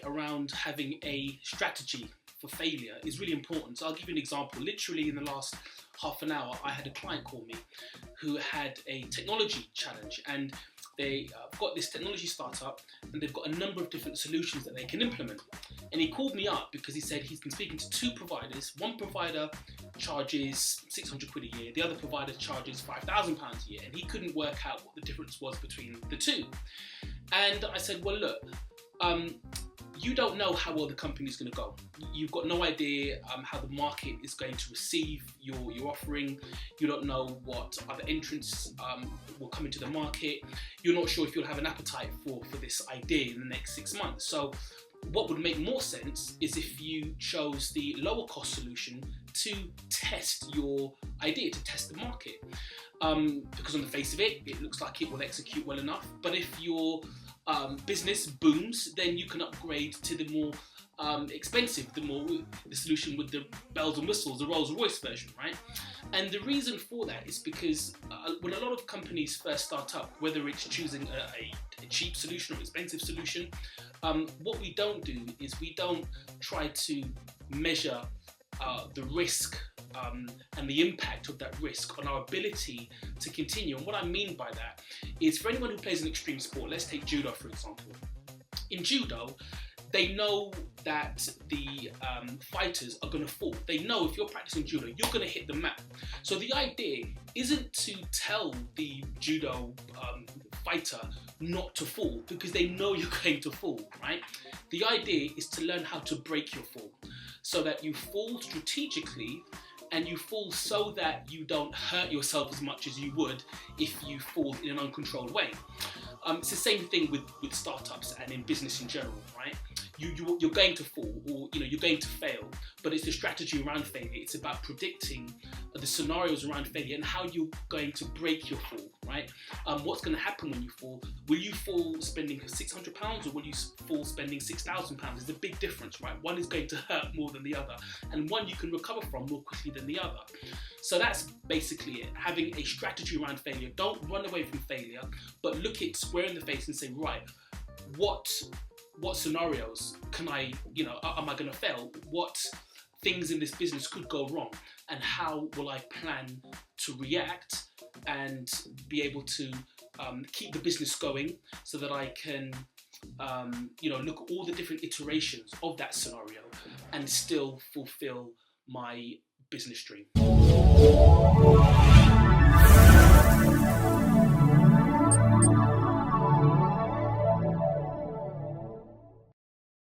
around having a strategy for failure is really important. So I'll give you an example. Literally in the last half an hour, I had a client call me who had a technology challenge, and they've got this technology startup and they've got a number of different solutions that they can implement. And he called me up because he said he's been speaking to two providers. One provider charges 600 quid a year, the other provider charges £5,000 a year, and he couldn't work out what the difference was between the two. And I said, well, look, you don't know how well the company is going to go. You've got no idea how the market is going to receive your offering. You don't know what other entrants will come into the market. You're not sure if you'll have an appetite for this idea in the next 6 months. So what would make more sense is if you chose the lower cost solution to test your idea, to test the market. Because on the face of it, it looks like it will execute well enough. But if your business booms, then you can upgrade to the more expensive, the solution with the bells and whistles, the Rolls Royce version, right? And the reason for that is because when a lot of companies first start up, whether it's choosing a cheap solution or expensive solution, what we don't do is we don't try to measure the risk and the impact of that risk on our ability to continue. And what I mean by that is, for anyone who plays an extreme sport, let's take judo for example. In judo, they know that the fighters are going to fall. They know if you're practicing judo, you're going to hit the mat. So the idea isn't to tell the judo fighter not to fall, because they know you're going to fall, right? The idea is to learn how to break your fall, so that you fall strategically and you fall so that you don't hurt yourself as much as you would if you fall in an uncontrolled way. It's the same thing with startups and in business in general, right? You're going to fall, or you're going to fail, but it's the strategy around failure. It's about predicting the scenarios around failure and how you're going to break your fall, right? What's going to happen when you fall? Will you fall spending £600 or will you fall spending £6,000? There's a big difference, right? One is going to hurt more than the other, and one you can recover from more quickly than the other. So that's basically it. Having a strategy around failure. Don't run away from failure, but look it square in the face and say, right, what scenarios can am I going to fail? What things in this business could go wrong? And how will I plan to react and be able to keep the business going, so that I can look at all the different iterations of that scenario and still fulfill my business dream.